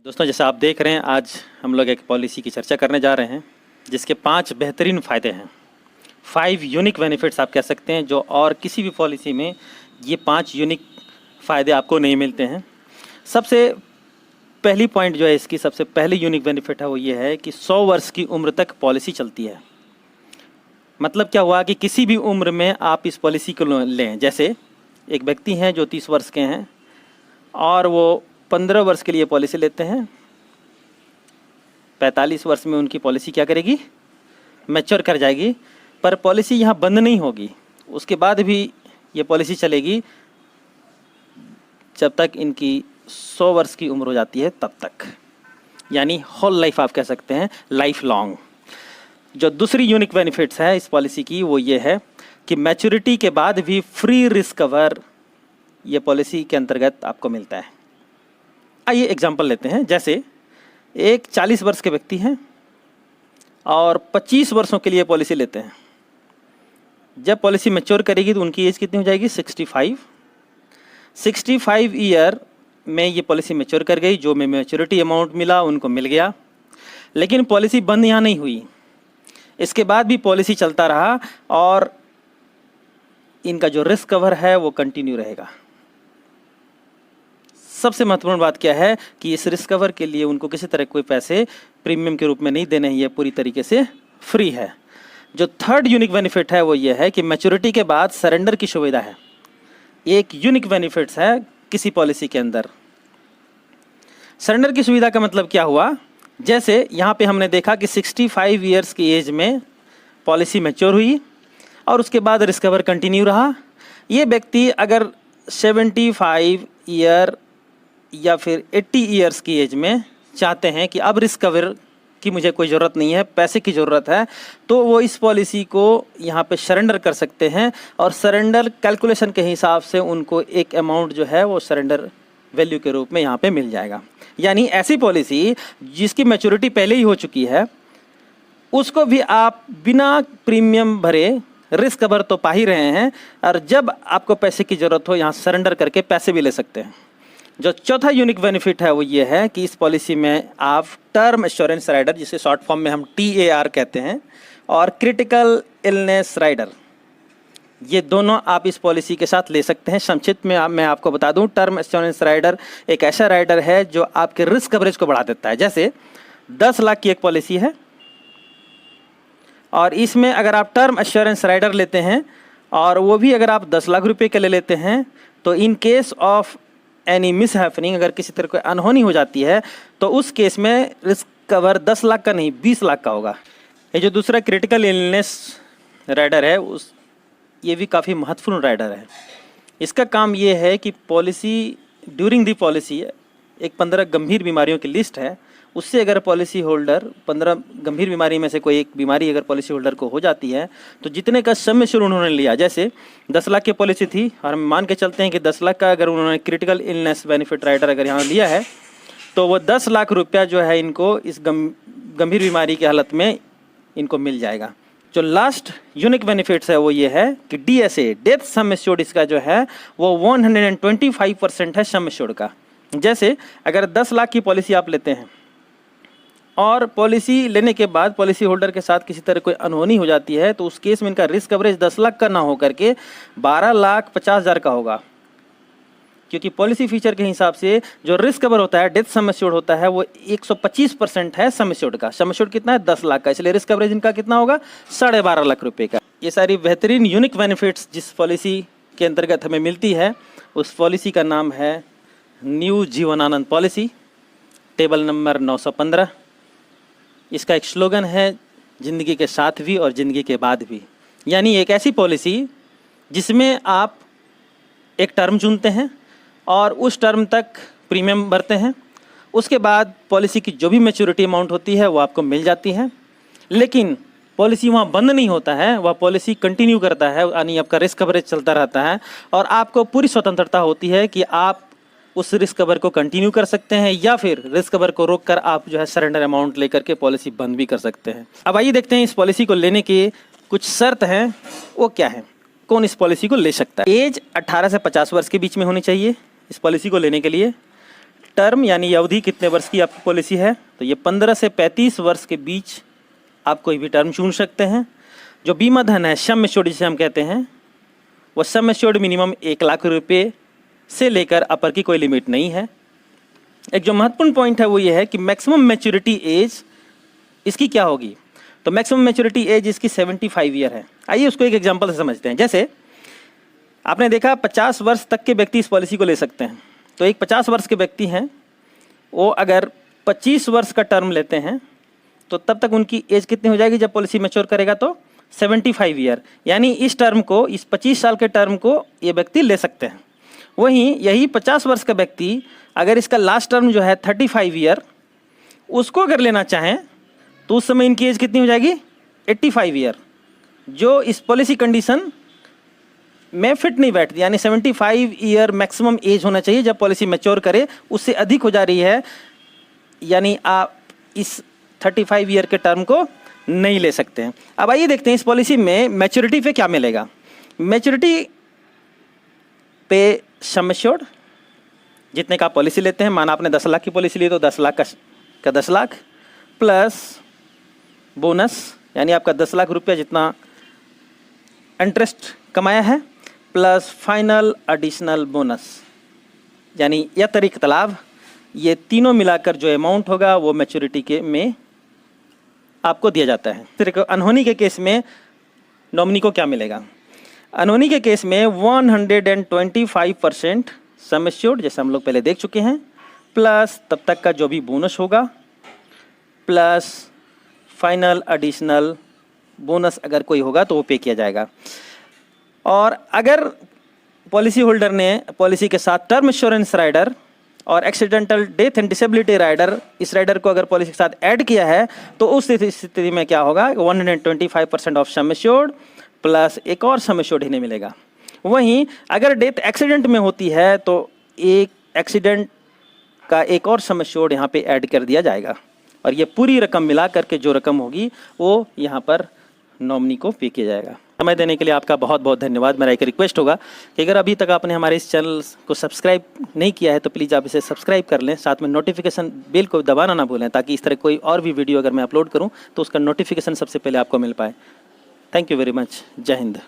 दोस्तों, जैसा आप देख रहे हैं, आज हम लोग एक पॉलिसी की चर्चा करने जा रहे हैं जिसके 5 बेहतरीन फ़ायदे हैं। 5 यूनिक बेनिफिट्स आप कह सकते हैं, जो और किसी भी पॉलिसी में ये 5 यूनिक फ़ायदे आपको नहीं मिलते हैं। सबसे पहली पॉइंट जो है इसकी, सबसे पहली यूनिक बेनिफिट है वो ये है कि 100 वर्ष की उम्र तक पॉलिसी चलती है। मतलब क्या हुआ कि किसी भी उम्र में आप इस पॉलिसी को लें। जैसे एक व्यक्ति हैं जो 30 वर्ष के हैं और वो 15 वर्ष के लिए पॉलिसी लेते हैं। 45 वर्ष में उनकी पॉलिसी क्या करेगी, मैच्योर कर जाएगी। पर पॉलिसी यहाँ बंद नहीं होगी, उसके बाद भी ये पॉलिसी चलेगी जब तक इनकी 100 वर्ष की उम्र हो जाती है, तब तक, यानी होल लाइफ आप कह सकते हैं, लाइफ लॉन्ग। जो दूसरी यूनिक बेनिफिट्स है इस पॉलिसी की वो ये है कि मैच्योरिटी के बाद भी फ्री रिस्क कवर ये पॉलिसी के अंतर्गत आपको मिलता है। आइए एग्जांपल लेते हैं। जैसे एक 40 वर्ष के व्यक्ति हैं और 25 वर्षों के लिए पॉलिसी लेते हैं। जब पॉलिसी मैच्योर करेगी तो उनकी एज कितनी हो जाएगी, 65 ईयर में ये पॉलिसी मैच्योर कर गई। जो में मैच्योरिटी अमाउंट मिला उनको मिल गया, लेकिन पॉलिसी बंद यहाँ नहीं हुई। इसके बाद भी पॉलिसी चलता रहा और इनका जो रिस्क कवर है वो कंटिन्यू रहेगा। सबसे महत्वपूर्ण बात क्या है कि इस रिस्क कवर के लिए उनको किसी तरह कोई पैसे प्रीमियम के रूप में नहीं देने हैं, ये पूरी तरीके से फ्री है। जो थर्ड यूनिक बेनिफिट है वो ये है कि मैच्योरिटी के बाद सरेंडर की सुविधा है। एक यूनिक बेनिफिट्स है किसी पॉलिसी के अंदर। सरेंडर की सुविधा का मतलब क्या हुआ, जैसे यहाँ पे हमने देखा कि 65 ईयर्स की एज में पॉलिसी मैच्योर हुई और उसके बाद रिस्क कवर कंटिन्यू रहा। ये व्यक्ति अगर 75 ईयर या फिर 80 ईयर्स की एज में चाहते हैं कि अब रिस्क कवर की मुझे कोई ज़रूरत नहीं है, पैसे की ज़रूरत है, तो वो इस पॉलिसी को यहाँ पे सरेंडर कर सकते हैं और सरेंडर कैलकुलेशन के हिसाब से उनको एक अमाउंट जो है वो सरेंडर वैल्यू के रूप में यहाँ पे मिल जाएगा। यानी ऐसी पॉलिसी जिसकी मैच्योरिटी पहले ही हो चुकी है, उसको भी आप बिना प्रीमियम भरे रिस्क कवर तो पा ही रहे हैं, और जब आपको पैसे की ज़रूरत हो यहाँ सरेंडर करके पैसे भी ले सकते हैं। जो चौथा यूनिक बेनिफिट है वो ये है कि इस पॉलिसी में आप टर्म एश्योरेंस राइडर, जिसे शॉर्ट फॉर्म में हम TAR कहते हैं, और क्रिटिकल इलनेस राइडर, ये दोनों आप इस पॉलिसी के साथ ले सकते हैं। संक्षिप्त में मैं आपको बता दूं, टर्म एश्योरेंस राइडर एक ऐसा राइडर है जो आपके रिस्क कवरेज को बढ़ा देता है। जैसे 10 लाख की एक पॉलिसी है और इसमें अगर आप टर्म एश्योरेंस राइडर लेते हैं और वो भी अगर आप 10 लाख रुपए के ले लेते हैं, तो in case of any miss happening, अगर किसी तरह कोई अनहोनी हो जाती है तो उस केस में रिस्क कवर 10 लाख का नहीं 20 लाख का होगा। ये जो दूसरा क्रिटिकल इलनेस राइडर है ये भी काफ़ी महत्वपूर्ण राइडर है। इसका काम ये है कि पॉलिसी ड्यूरिंग दी पॉलिसी एक 15 गंभीर बीमारियों की लिस्ट है, उससे अगर पॉलिसी होल्डर 15 गंभीर बीमारी में से कोई एक बीमारी अगर पॉलिसी होल्डर को हो जाती है, तो जितने का सम एश्योर उन्होंने लिया, जैसे 10 लाख की पॉलिसी थी और हम मान के चलते हैं कि 10 लाख का अगर उन्होंने क्रिटिकल इलनेस बेनिफिट राइडर अगर यहाँ लिया है, तो वो 10 लाख रुपया जो है इनको इस गंभीर बीमारी की हालत में इनको मिल जाएगा। जो लास्ट यूनिक बेनिफिट्स है वो ये है कि DSA, डेथ सम एश्योर्ड, इसका जो है वो 125% है सम एश्योर्ड का। जैसे अगर 10 लाख की पॉलिसी आप लेते हैं और पॉलिसी लेने के बाद पॉलिसी होल्डर के साथ किसी तरह कोई अनहोनी हो जाती है, तो उस केस में इनका रिस्क कवरेज 10 लाख का ना हो करके 12,50,000 का होगा, क्योंकि पॉलिसी फीचर के हिसाब से जो रिस्क कवर होता है, डेथ सम एश्योर्ड होता है, वो 125% है सम एश्योर्ड का। सम एश्योर्ड कितना है, 10 लाख का, इसलिए रिस्क कवरेज इनका कितना होगा, 12.5 लाख रुपए का। ये सारी बेहतरीन यूनिक बेनिफिट्स जिस पॉलिसी के अंतर्गत हमें मिलती है, उस पॉलिसी का नाम है new Jeevanand policy, table number 915। इसका एक स्लोगन है, ज़िंदगी के साथ भी और ज़िंदगी के बाद भी। यानी एक ऐसी पॉलिसी जिसमें आप एक टर्म चुनते हैं और उस टर्म तक प्रीमियम भरते हैं, उसके बाद पॉलिसी की जो भी मैच्योरिटी अमाउंट होती है वो आपको मिल जाती है, लेकिन पॉलिसी वहाँ बंद नहीं होता है, वह पॉलिसी कंटिन्यू करता है, यानी आपका रिस्क कवरेज चलता रहता है और आपको पूरी स्वतंत्रता होती है कि आप उस रिस्क कवर को कंटिन्यू कर सकते हैं या फिर रिस्क कवर को रोककर आप जो है सरेंडर अमाउंट लेकर के पॉलिसी बंद भी कर सकते हैं। अब आइए देखते हैं इस पॉलिसी को लेने की कुछ शर्त हैं, वो क्या है, कौन इस पॉलिसी को ले सकता है। एज 18 से 50 वर्ष के बीच में होनी चाहिए इस पॉलिसी को लेने के लिए। टर्म यानी अवधि कितने वर्ष की आपकी पॉलिसी है, तो ये 15 से 35 वर्ष के बीच आप कोई भी टर्म चुन सकते हैं। जो बीमा धन है, सम एश्योर्ड जिसे हम कहते हैं, वो सम एश्योर्ड मिनिमम 1 लाख रुपये से लेकर अपर की कोई लिमिट नहीं है। एक जो महत्वपूर्ण पॉइंट है वो ये है कि मैक्सिमम मैच्योरिटी एज इसकी क्या होगी, तो मैक्सिमम मैच्योरिटी एज इसकी 75 ईयर है। आइए उसको एक एग्जांपल से समझते हैं। जैसे आपने देखा 50 वर्ष तक के व्यक्ति इस पॉलिसी को ले सकते हैं, तो एक 50 वर्ष के व्यक्ति हैं, वो अगर 25 वर्ष का टर्म लेते हैं तो तब तक उनकी एज कितनी हो जाएगी, जब पॉलिसी मैच्योर करेगा तो 75 ईयर, यानी इस टर्म को, इस 25 साल के टर्म को ये व्यक्ति ले सकते हैं। वहीं यही 50 वर्ष का व्यक्ति अगर इसका लास्ट टर्म जो है 35 ईयर, उसको अगर लेना चाहें तो उस समय इनकी एज कितनी हो जाएगी, 85 ईयर, जो इस पॉलिसी कंडीशन में फिट नहीं बैठती। यानी 75 ईयर मैक्सिमम एज होना चाहिए जब पॉलिसी मैच्योर करे, उससे अधिक हो जा रही है, यानी आप इस 35 ईयर के टर्म को नहीं ले सकते हैं। अब आइए देखते हैं इस पॉलिसी में मैच्योरिटी पे क्या मिलेगा। मैच्योरिटी पे सम एश्योर्ड जितने का पॉलिसी लेते हैं, माना आपने 10 लाख की पॉलिसी ली तो 10 लाख का 10 लाख प्लस बोनस, यानी आपका 10 लाख रुपया जितना इंटरेस्ट कमाया है, प्लस फाइनल एडिशनल बोनस, यानी यह अतिरिक्त लाभ, ये तीनों मिलाकर जो अमाउंट होगा वो मैच्योरिटी के में आपको दिया जाता है। फिर अनहोनी के केस में नॉमिनी को क्या मिलेगा। अनहोनी के केस में 125% सम एश्योर्ड, जैसे हम लोग पहले देख चुके हैं, प्लस तब तक का जो भी बोनस होगा, प्लस फाइनल एडिशनल बोनस अगर कोई होगा तो वो पे किया जाएगा। और अगर पॉलिसी होल्डर ने पॉलिसी के साथ टर्म इंश्योरेंस राइडर और accidental death and disability rider, इस राइडर को अगर पॉलिसी के साथ ऐड किया है तो उस स्थिति में क्या होगा, 125% ऑफ सम एश्योर्ड प्लस एक और सम एश्योर्ड ही मिलेगा। वहीं अगर डेथ एक्सीडेंट में होती है तो एक एक्सीडेंट का एक और सम एश्योर्ड यहाँ पे ऐड कर दिया जाएगा, और ये पूरी रकम मिला करके जो रकम होगी वो यहाँ पर नॉमिनी को पे किया जाएगा। समय देने के लिए आपका बहुत बहुत धन्यवाद। मेरा एक रिक्वेस्ट होगा कि अगर अभी तक आपने हमारे इस चैनल को सब्सक्राइब नहीं किया है तो प्लीज़ आप इसे सब्सक्राइब कर लें, साथ में नोटिफिकेशन बेल को दबाना ना भूलें, ताकि इस तरह कोई और भी वीडियो अगर मैं अपलोड करूं तो उसका नोटिफिकेशन सबसे पहले आपको मिल पाए। Thank you very much. जय हिंद।